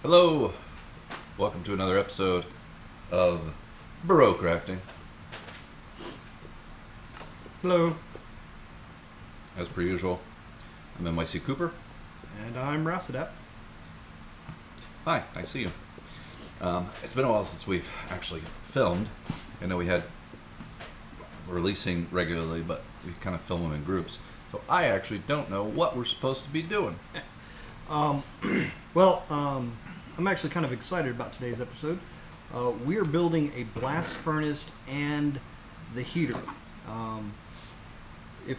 Hello, welcome to another episode of Brocrafting. Hello. As per usual, I'm NYC Cooper. And I'm Rassadap. Hi, I see you. It's been a while since we've actually filmed. I know we're releasing regularly, but we kind of film them in groups. So I actually don't know what we're supposed to be doing. I'm actually kind of excited about today's episode. We are building a blast furnace and the heater. If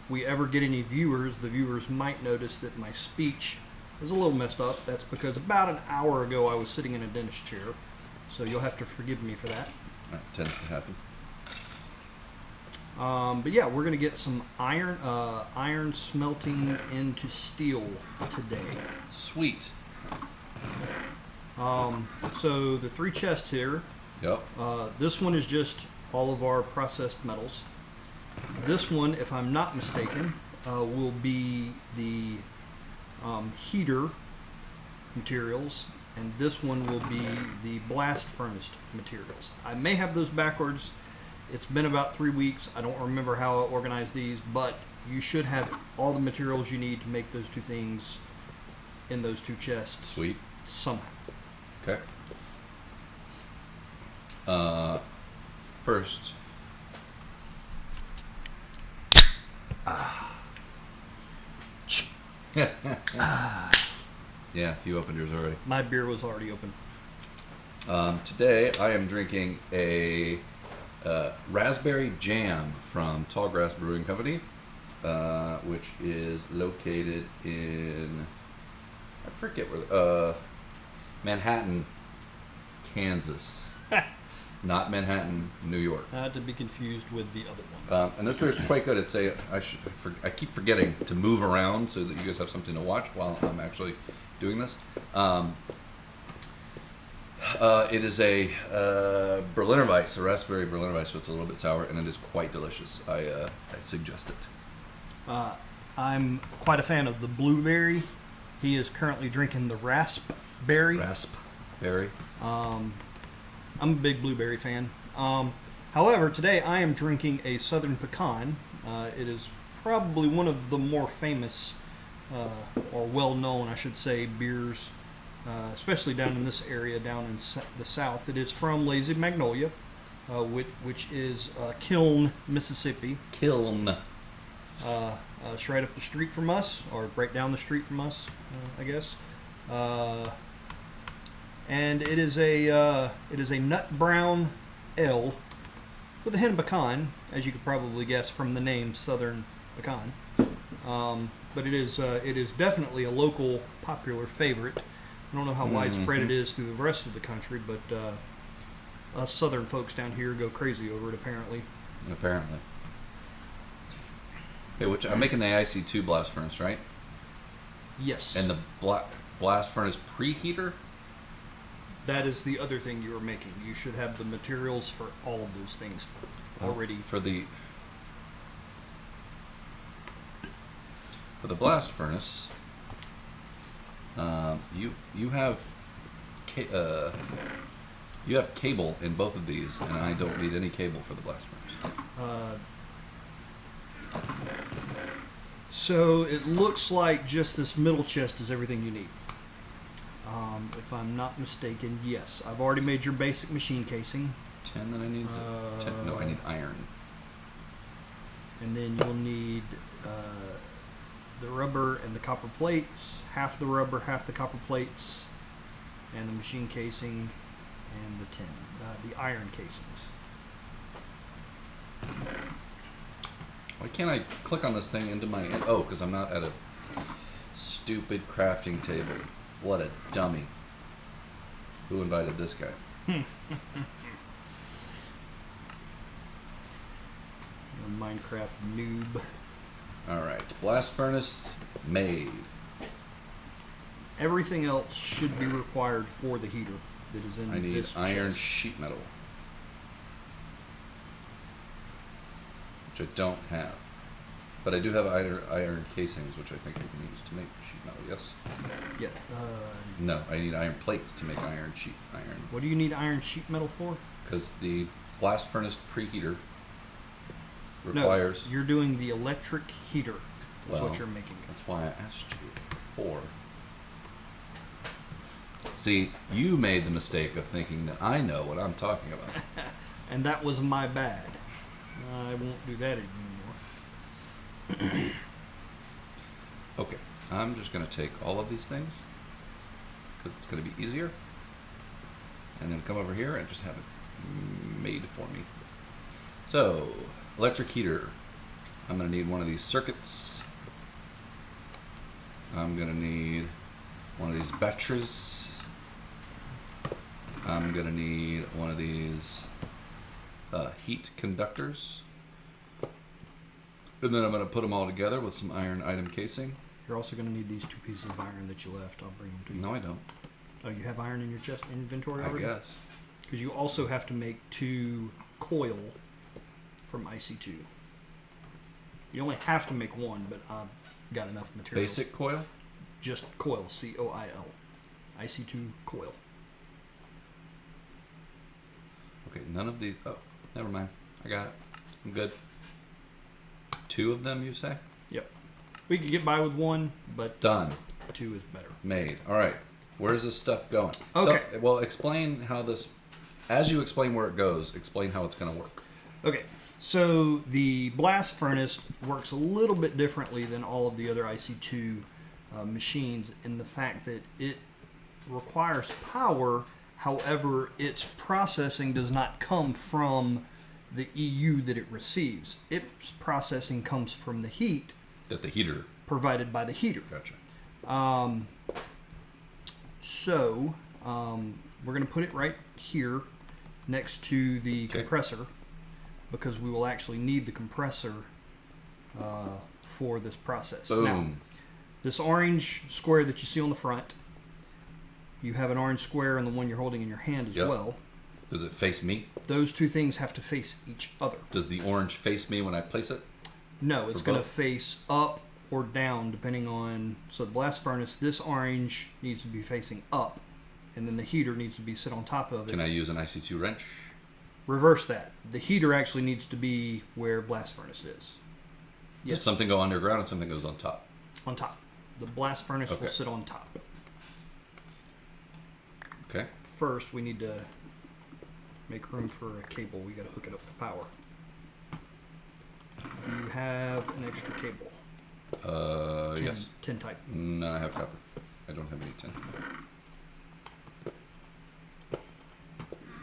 we ever get any viewers, the viewers might notice that my speech is a little messed up. That's because about an hour ago I was sitting in a dentist chair. So you'll have to forgive me for that. That tends to happen. But yeah, we're going to get some iron smelting into steel today. Sweet. So the three chests here. Yep. This one is just all of our processed metals. This one, if I'm not mistaken, will be the heater materials, and this one will be the blast furnace materials. I may have those backwards. It's been about 3 weeks. I don't remember how I organized these, but you should have all the materials you need to make those two things in those two chests. Sweet. Somehow. Okay. First. Yeah, you opened yours already. My beer was already open. Today I am drinking a raspberry jam from Tallgrass Brewing Company, which is located in, I forget where, Manhattan, Kansas. Not Manhattan, New York. Not to be confused with the other one. And this beer is quite good. I keep forgetting to move around so that you guys have something to watch while I'm actually doing this. It is a Berliner Weiss, a raspberry Berliner Weiss, so it's a little bit sour, and it is quite delicious. I suggest it. I'm quite a fan of the blueberry. He is currently drinking the raspberry. Raspberry. I'm a big blueberry fan. However, today I am drinking a Southern Pecan. It is probably one of the more famous, or well-known, I should say, beers, especially down in this area, down in the South. It is from Lazy Magnolia, which is Kiln, Mississippi. Kiln. It's right up the street from us, or right down the street from us, I guess. And it is a nut brown ale with a hint of pecan, as you could probably guess from the name Southern Pecan. But it is definitely a local popular favorite. I don't know how widespread it is through the rest of the country, but us Southern folks down here go crazy over it apparently. Apparently. Hey, which I'm making the IC2 blast furnace, right? Yes. And the blast furnace preheater. That is the other thing you are making. You should have the materials for all of those things already. For the blast furnace, you have cable in both of these, and I don't need any cable for the blast furnace. So it looks like just this middle chest is everything you need. If I'm not mistaken, yes. I've already made your basic machine casing. 10 that I need. I need iron. And then you'll need the rubber and the copper plates. Half the rubber, half the copper plates, and the machine casing, and the tin, the iron casings. Why can't I click on this thing into my... Oh, because I'm not at a stupid crafting table. What a dummy. Who invited this guy? A Minecraft noob. Alright, blast furnace made. Everything else should be required for the heater that is in I need this iron chest. sheet metal, which I don't have. But I do have iron casings, which I think we can use to make sheet metal. Yes. Yeah. No, I need iron plates to make iron sheet iron. What do you need iron sheet metal for? Because the blast furnace preheater requires. No, you're doing the electric heater. That's Well, what you're making. That's why I asked you before. See, you made the mistake of thinking that I know what I'm talking about. And that was my bad. I won't do that anymore. Okay, I'm just going to take all of these things because it's going to be easier, and then come over here and just have it made for me. So, electric heater. I'm going to need one of these circuits. I'm going to need one of these batteries. I'm going to need one of these heat conductors. And then I'm going to put them all together with some iron item casing. You're also going to need these 2 pieces of iron that you left. I'll bring them to you. No, I don't. Oh, you have iron in your chest inventory I already? guess. Because you also have to make 2 coil from IC2. You only have to make 1, but I've got enough material. Basic coil? Just coil, C-O-I-L. IC2 coil. Okay, none of these. Oh, never mind. I got it. I'm good. 2 of them, you say? Yep. We could get by with 1, but Done. 2 is better. Made. All right. Where's this stuff going? Okay. So, well, explain how this. As you explain where it goes, explain how it's going to work. Okay. So the blast furnace works a little bit differently than all of the other IC2 machines in the fact that it requires power. However, its processing does not come from the EU that it receives. Its processing comes from the heat That the heater. provided by the heater. Gotcha. So we're going to put it right here next to the Okay. compressor because we will actually need the compressor for this process. Boom. Now, this orange square that you see on the front, you have an orange square and the one you're holding in your hand as Yep. well. Does it face me? Those 2 things have to face each other. Does the orange face me when I place it? No, it's For going to both? face up or down depending on. So the blast furnace, this orange needs to be facing up, and then the heater needs to be sit on top of it. Can I use an IC2 wrench? Reverse that. The heater actually needs to be where blast furnace is. Does Yes, something go underground and something goes on top? on top. The blast furnace Okay. will sit on top. Okay. First, we need to make room for a cable. We got to hook it up to power. You have an extra cable. Yes. Tin type. No, I have copper. I don't have any tin.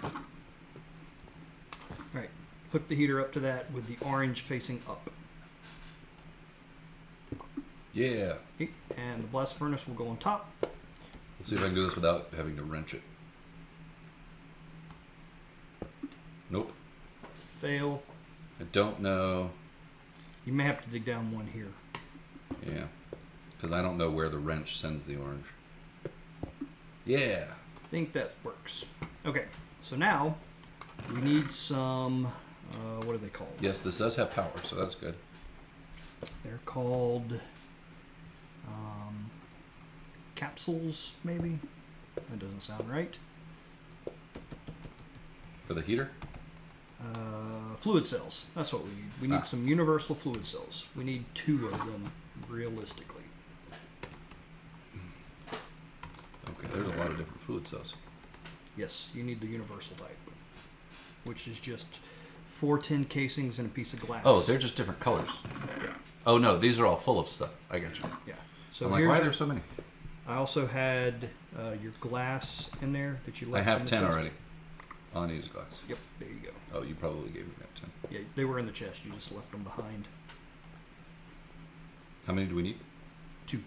All right. Hook the heater up to that with the orange facing up. Yeah. And the blast furnace will go on top. Let's see if I can do this without having to wrench it. Nope. Fail. I don't know. You may have to dig down one here. Yeah. Because I don't know where the wrench sends the orange. Yeah. I think that works. Okay. So now we need some. What are they called? Yes, this does have power, so that's good. They're called capsules, maybe? That doesn't sound right. For the heater? Fluid cells. That's what we need. We need Ah. some universal fluid cells. We need 2 of them, realistically. Okay, there's a lot of different fluid cells. Yes, you need the universal type, which is just 4 tin casings and a piece of glass. Oh, they're just different colors. Yeah. Oh no, these are all full of stuff. I got you. Yeah. So I'm like, here's why are your- there so many? I also had your glass in there that you I left. have in the 10 chest. already. All I need is glass. Yep, there you go. Oh, you probably gave me that 10. Yeah, they were in the chest. You just left them behind. How many do we need? 2.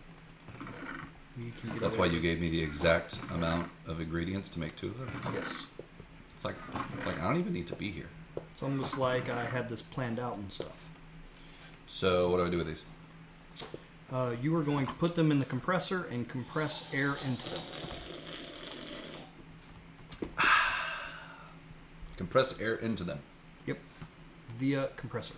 You can get That's away why you gave me the exact amount of ingredients to make 2 of them. Yes. It's like I don't even need to be here. It's almost like I had this planned out and stuff. So what do I do with these? You are going to put them in the compressor and compress air into them. Compress air into them. Yep. Via compressor.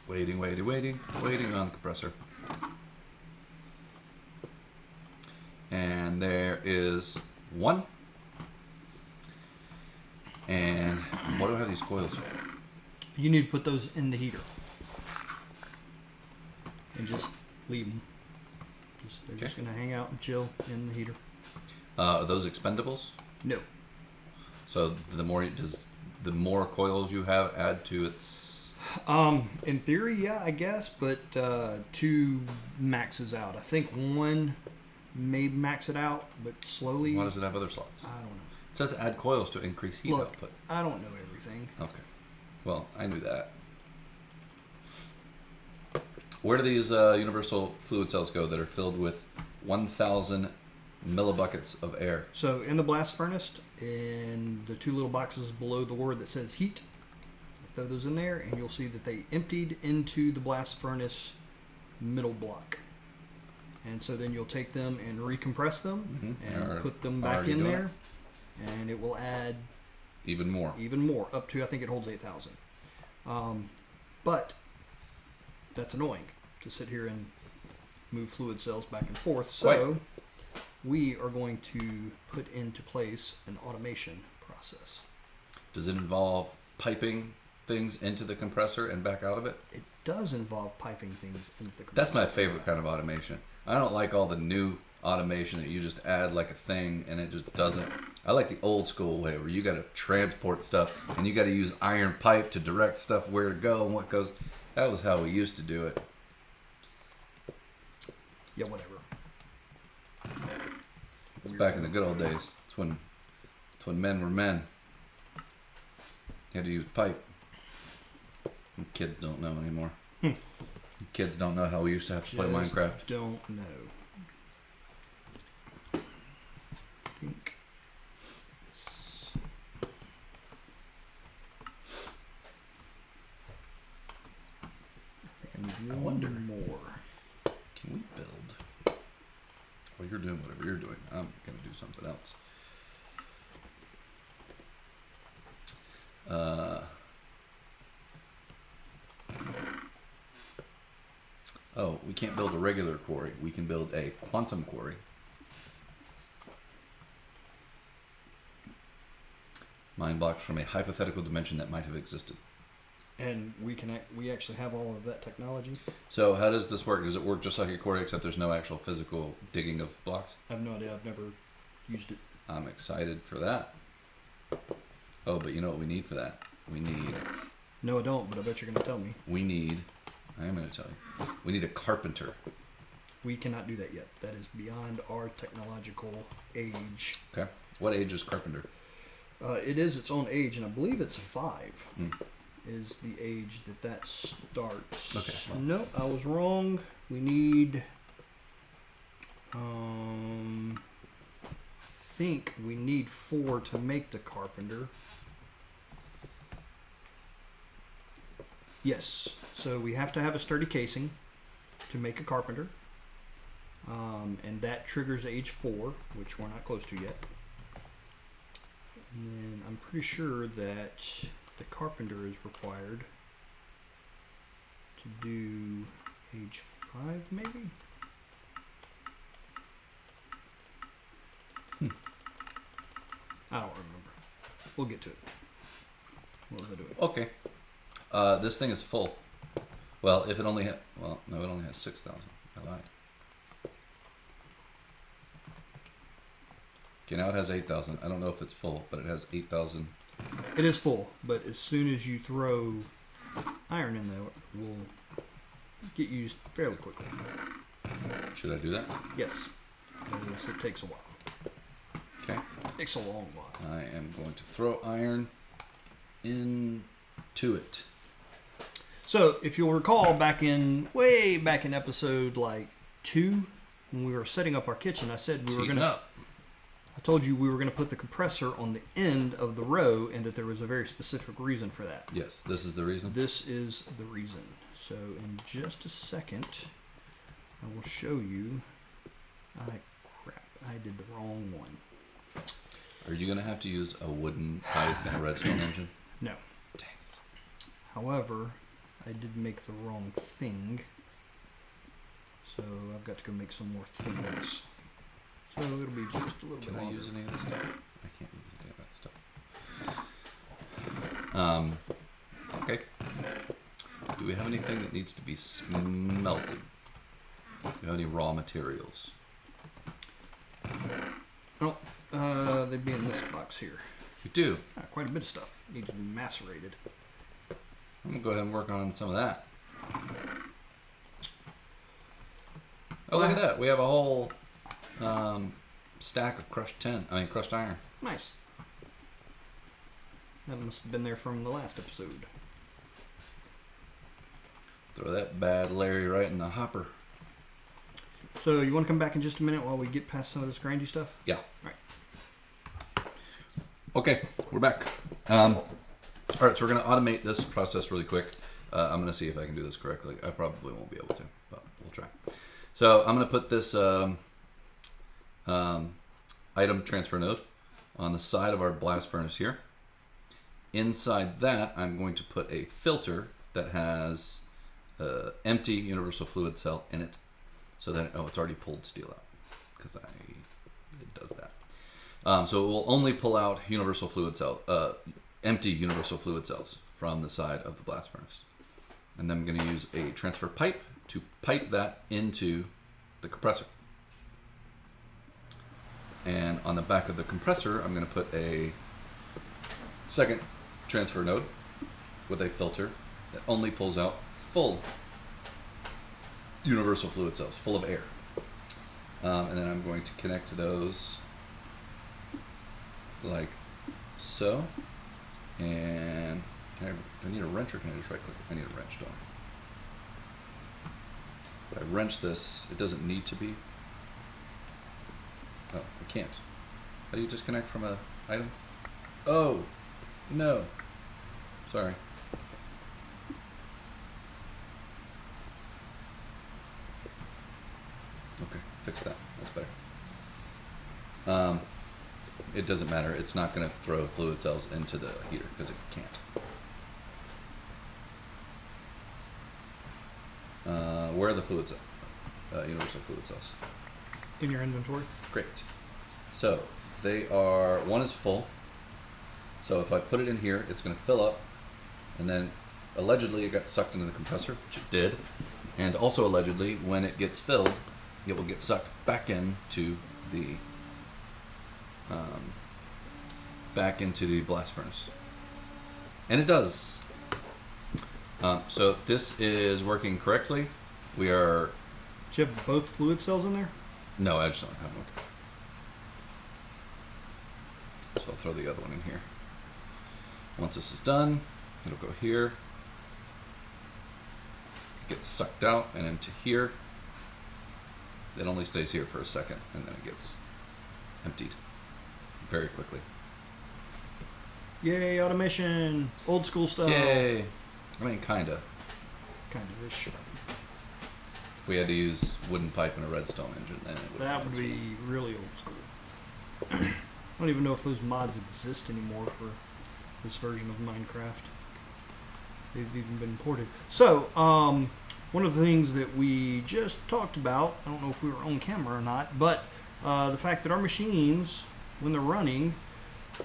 Waiting on the compressor. And there is one. And what do I have these coils for? You need to put those in the heater. And just leave them. They're just going to hang out and chill in the heater. Are those expendables? No. So the more coils you have add to its... In theory, yeah, I guess, but 2 maxes out. I think 1 may max it out, but slowly. Why does it have other slots? I don't know. It says add coils to increase heat output. I don't know everything. Okay. Well, I knew that. Where do these universal fluid cells go that are filled with 1,000 millibuckets of air? So in the blast furnace, in the 2 little boxes below the word that says heat, throw those in there, and you'll see that they emptied into the blast furnace middle block. And so then you'll take them and recompress them and put them back in there, and it will add even more, up to, I think it holds 8,000. But that's annoying to sit here and move fluid cells back and forth. So we are going to put into place an automation process. Does it involve piping things into the compressor and back out of it? It does involve piping things into the compressor. That's my favorite kind of automation. I don't like all the new automation that you just add like a thing and it just doesn't. I like the old school way where you got to transport stuff and you got to use iron pipe to direct stuff where to go and what goes. That was how we used to do it. Yeah, whatever. It's back in the good old days. It's when men were men. You had to use pipe. And kids don't know anymore. Kids don't know how we used to have to play Minecraft. Don't know. I think I wonder more. Can we build? Well, you're doing whatever you're doing. I'm gonna do something else. Oh, we can't build a regular quarry. We can build a quantum quarry. Mine blocks from a hypothetical dimension that might have existed. And we actually have all of that technology. So how does this work? Does it work just like a quarry except there's no actual physical digging of blocks? I have no idea. I've never used it. I'm excited for that. Oh, but you know what we need for that? We need... No, I don't, but I bet you're going to tell me. I am going to tell you. We need a carpenter. We cannot do that yet. That is beyond our technological age. Okay. What age is carpenter? It is its own age, and I believe it's 5. Is the age that starts. Okay. Well. No, I was wrong. We need... think we need 4 to make the carpenter. Yes. So we have to have a sturdy casing to make a carpenter. And that triggers age 4, which we're not close to yet. And then I'm pretty sure that the carpenter is required to do age 5, maybe? I don't remember. We'll get to it. What was I doing? Okay. This thing is full. Well, if it only had... Well, no, it only has 6,000. I lied. Okay, now it has 8,000. I don't know if it's full, but it has 8,000. It is full, but as soon as you throw iron in there, it will get used fairly quickly. Should I do that? Yes. Yes, it takes a while. Okay. It takes a long while. I am going to throw iron into it. So, if you'll recall, way back in episode 2, when we were setting up our kitchen, I said we were going to... I told you we were going to put the compressor on the end of the row and that there was a very specific reason for that. Yes, this is the reason? This is the reason. So, in just a second, I will show you... Crap, I did the wrong one. Are you going to have to use a wooden pipe and a redstone engine? No. Dang However, I did make the wrong thing. So I've got to go make some more things. So it'll be just a little bit Can I longer. use any of this stuff? I can't use any of that stuff. Okay. Do we have anything that needs to be smelted? Do we have any raw materials? Oh, they'd be in this box here. We do. Quite a bit of stuff needs to be macerated. I'm gonna go ahead and work on some of that. Oh, look at that! We have a whole stack of crushed iron. Nice. That must have been there from the last episode. Throw that bad Larry right in the hopper. So you want to come back in just a minute while we get past some of this grindy stuff? Yeah. All right. Okay, we're back. All right, so we're gonna automate this process really quick. I'm gonna see if I can do this correctly. I probably won't be able to, but we'll try. So I'm gonna put this item transfer node on the side of our blast furnace here. Inside that, I'm going to put a filter that has empty universal fluid cell in it, so that it's already pulled steel out because it does that. So it will only pull out universal fluid cell, empty universal fluid cells from the side of the blast furnace. And then I'm going to use a transfer pipe to pipe that into the compressor. And on the back of the compressor, I'm going to put a second transfer node with a filter that only pulls out full universal fluid cells, full of air. And then I'm going to connect those like so. And do I need a wrench or can I just right click? I need a wrench, don't I? If I wrench this, it doesn't need to be. Oh, I can't. How do you disconnect from an item? Oh, no. Sorry. Okay, fix that. That's better. It doesn't matter. It's not going to throw fluid cells into the heater because it can't. Where are the fluid cells? Universal fluid cells. In your inventory? Great. So they are, one is full. So if I put it in here, it's going to fill up, and then allegedly it got sucked into the compressor, which it did, and also allegedly when it gets filled, it will get sucked back into the blast furnace, and it does. So this is working correctly. We are. Do you have both fluid cells in there? No, I just don't have one. So I'll throw the other one in here. Once this is done, it'll go here. It gets sucked out and into here. It only stays here for a second, and then it gets emptied very quickly. Yay, automation! Old school stuff. Yay! I mean, kinda. Kind of ish. If we had to use wooden pipe and a redstone engine, then it would. That would be really old school. I don't even know if those mods exist anymore for this version of Minecraft. They've even been ported. So, one of the things that we just talked about, I don't know if we were on camera or not, but the fact that our machines, when they're running,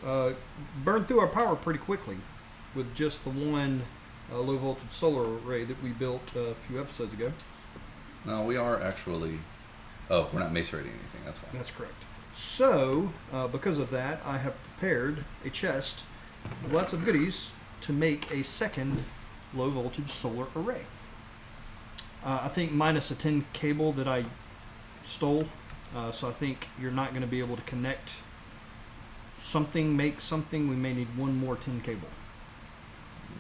burn through our power pretty quickly with just the one low voltage solar array that we built a few episodes ago. No, we are actually. Oh, we're not macerating anything. That's fine. That's correct. So, because of that, I have prepared a chest with lots of goodies to make a second low voltage solar array. I think minus a 10 cable that I stole, so I think you're not going to be able to connect something, make something. We may need one more 10 cable.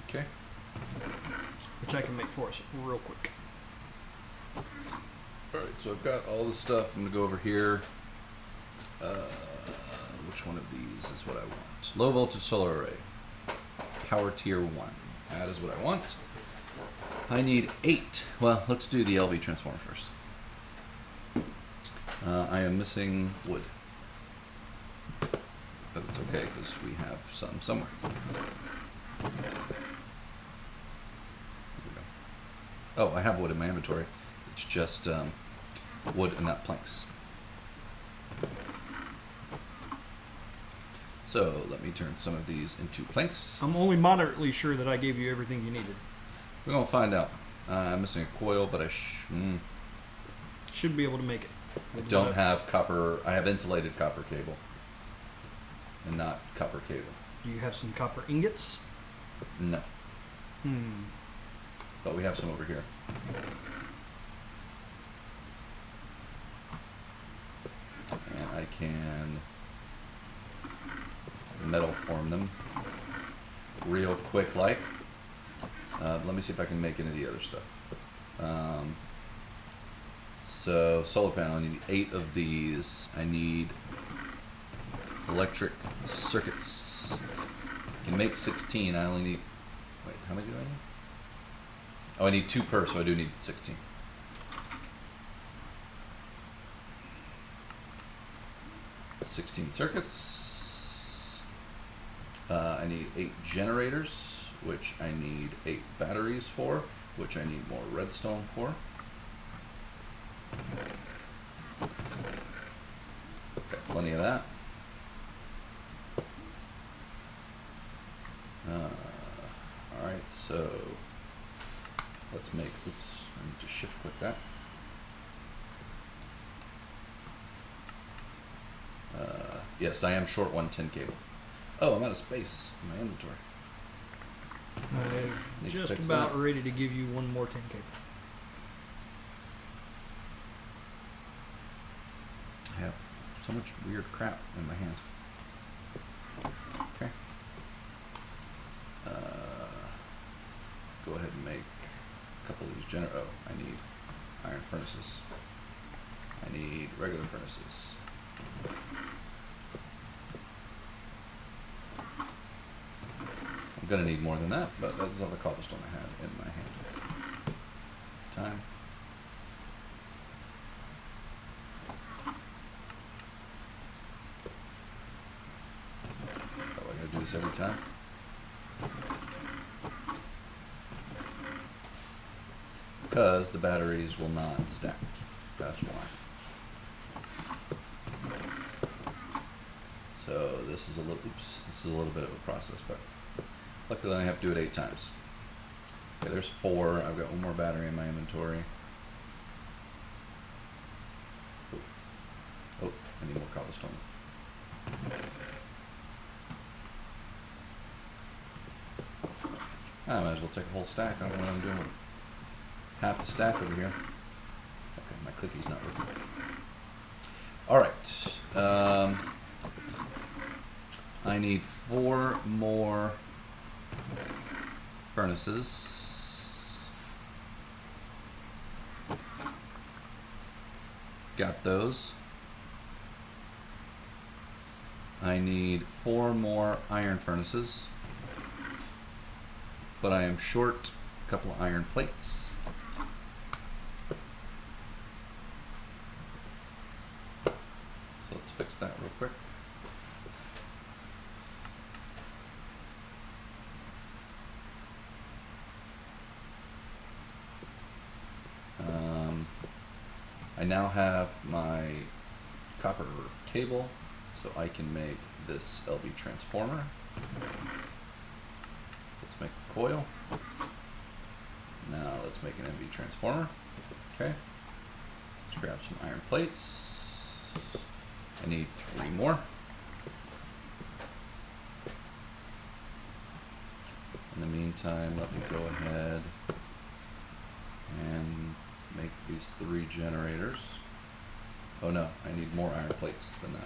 Okay. Which I can make for us real quick. Alright, so I've got all the stuff. I'm going to go over here. Which one of these is what I want? Low voltage solar array. Power tier 1. That is what I want. I need 8. Well, let's do the LV transformer first. I am missing wood. But it's okay because we have some somewhere. Oh, I have wood in my inventory. It's just wood and not planks. So let me turn some of these into planks. I'm only moderately sure that I gave you everything you needed. We're gonna find out. I'm missing a coil, but I Should be able to make it. I don't have copper. I have insulated copper cable, and not copper cable. Do you have some copper ingots? No, but we have some over here. And I can metal form them real quick like. Let me see if I can make any of the other stuff. So solar panel, I need 8 of these. I need electric circuits. I can make 16. I only need, wait, how many do I need? Oh, I need 2 per, so I do need 16. Circuits. I need 8 generators, which I need 8 batteries for, which I need more redstone for. Got plenty of that. Alright, so let's make, oops, I need to shift click that. Yes, I am short 110 cable. Oh, I'm out of space in my inventory. I'm Need to just fix about that. ready to give you one more 10 cable. I have so much weird crap in my hand. Okay. Go ahead and make a couple of these oh, I need iron furnaces. I need regular furnaces. I'm gonna need more than that, but that's all the cobblestone I had in my hand. Time. Oh, I gotta do this every time. Because the batteries will not stack. That's why. So this is a little, oops, this is a little bit of a process, but luckily I have to do it 8 times. Okay, there's 4. I've got one more battery in my inventory. Oh, I need more cobblestone. I might as well take a whole stack. I don't know what I'm doing with half the stack over here. Okay, my clickie's not working. Alright. I need 4 more furnaces. Got those. I need 4 more iron furnaces. But I am short a couple of iron plates. So let's fix that real quick. I now have my copper cable, so I can make this LB transformer. Let's make a coil. Now let's make an MV transformer. Okay. Let's grab some iron plates. I need 3 more. In the meantime, let me go ahead and make these 3 generators. Oh no, I need more iron plates than that.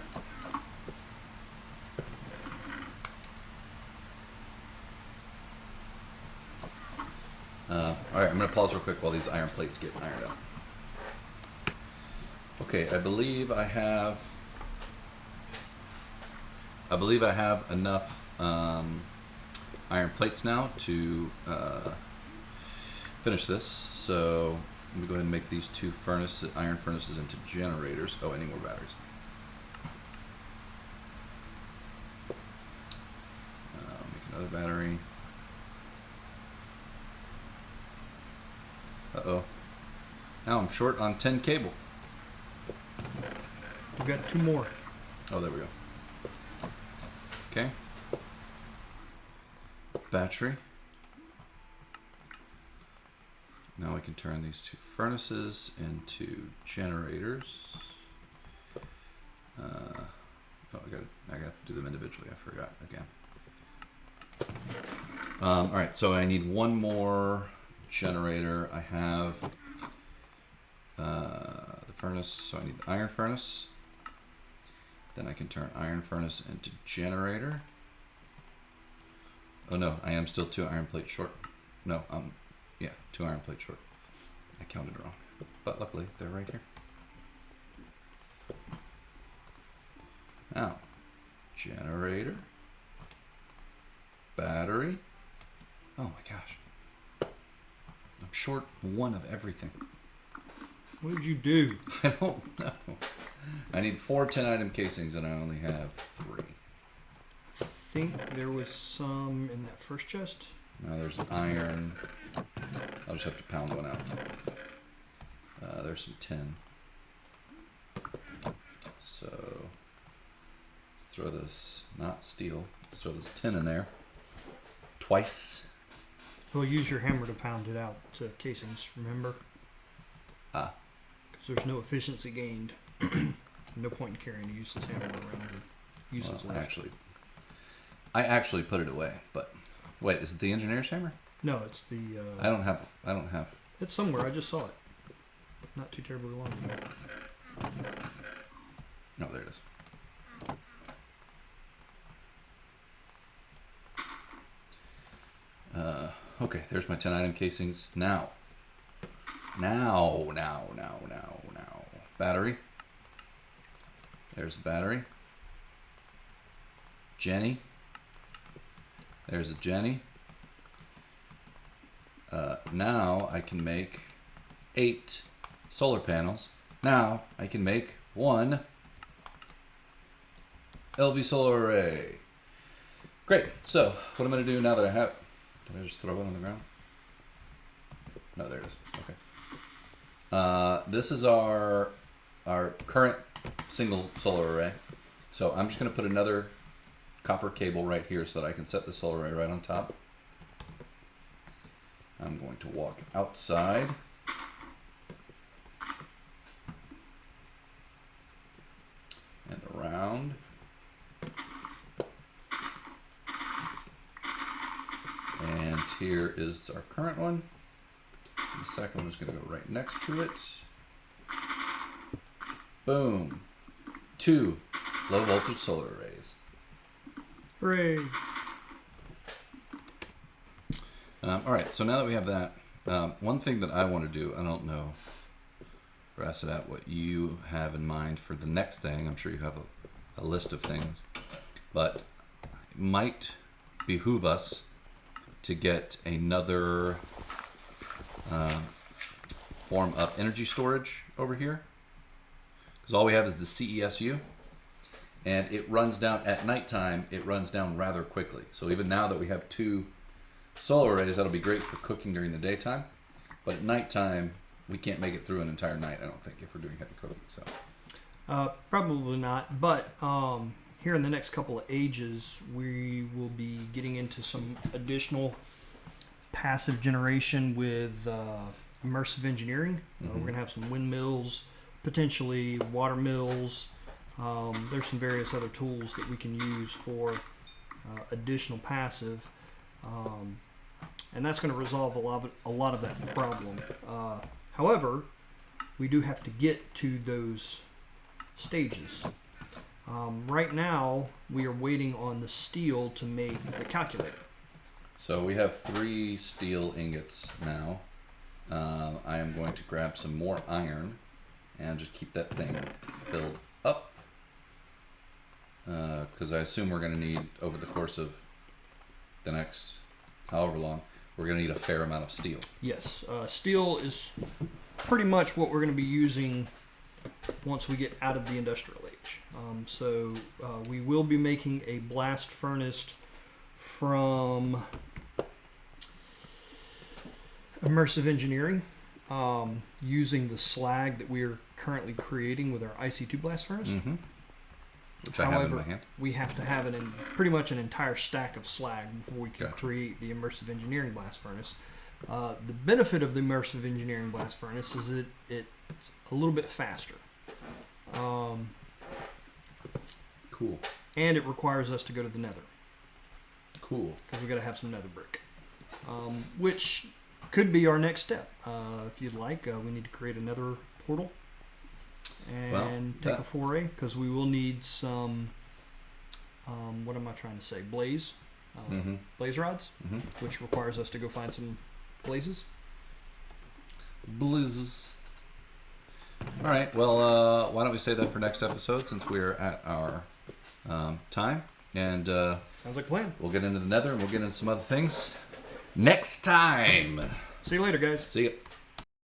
Alright, I'm going to pause real quick while these iron plates get ironed out. Okay, I believe I have enough iron plates now to finish this. So let me go ahead and make these 2 iron furnaces into generators. Oh, I need more batteries. Make another battery. Uh-oh. Now I'm short on 10 cable. We've got 2 more. Oh, there we go. Okay. Battery. Now I can turn these 2 furnaces into generators. Oh, I got to do them individually. I forgot again. All right, so I need 1 more generator. I have the furnace, so I need the iron furnace. Then I can turn iron furnace into generator. Oh no, I am still 2 iron plates short. No, yeah, 2 iron plates short. I counted wrong, but luckily they're right here. Now, generator, battery. Oh my gosh, I'm short 1 of everything. What did you do? I don't know. I need 4 10-item casings and I only have 3. I think there was some in that first chest. Now there's an iron. I'll just have to pound 1 out. There's some tin. So let's throw this, not steel, let's throw this tin in there. Twice. Well, use your hammer to pound it out to casings, remember? Ah. Because there's no efficiency gained. No point in carrying a useless hammer around with useless Well, life. I actually put it away, but wait, is it the engineer's hammer? No, it's the... I don't have. It's somewhere. I just saw it. Not too terribly long ago. No, there it is. Okay, there's my 10-item casings. Now. Battery. There's the battery. Jenny. There's a Jenny. Now I can make 8 solar panels. Now I can make 1 LV solar array. Great. So what I'm going to do now that I have... Did I just throw it on the ground? No, there it is. Okay. This is our current single solar array. So I'm just going to put another copper cable right here so that I can set the solar array right on top. I'm going to walk outside. And around. And here is our current one. The second one is going to go right next to it. Boom. 2 low voltage solar arrays. Hooray! All right, so now that we have that, one thing that I want to do, I don't know, Rassadat, what you have in mind for the next thing. I'm sure you have a list of things, but it might behoove us to get another form of energy storage over here, because all we have is the CESU, and it runs down at nighttime. It runs down rather quickly. So even now that we have 2 solar arrays, that'll be great for cooking during the daytime, but at nighttime we can't make it through an entire night, I don't think, if we're doing heavy cooking. So Probably not, but here in the next couple of ages, we will be getting into some additional passive generation with immersive engineering. We're going to have some windmills, potentially water mills. There's some various other tools that we can use for additional passive. And that's going to resolve a lot of that problem. However, we do have to get to those stages. Right now, we are waiting on the steel to make the calculator. So we have 3 steel ingots now. I am going to grab some more iron and just keep that thing filled up, because I assume we're going to need, over the course of the next however long, we're going to need a fair amount of steel. Yes, steel is pretty much what we're going to be using once we get out of the industrial age. So we will be making a blast furnace from immersive engineering. using the slag that we are currently creating with our IC2 blast furnace. Mm-hmm. Which I have in my hand. We have to have pretty much an entire stack of slag before we can Gotcha. create the immersive engineering blast furnace. The benefit of the immersive engineering blast furnace is that it's a little bit faster. Cool. And it requires us to go to the nether. Cool. Because we've got to have some nether brick. Which could be our next step. If you'd like, we need to create another portal and take a foray, because we will need some, what am I trying to say, blaze rods, which requires us to go find some blazes. Blizzes. All right, well, why don't we save that for next episode, since we're at our time, and Sounds like a plan. we'll get into the nether and we'll get into some other things next time. See you later, guys. See ya.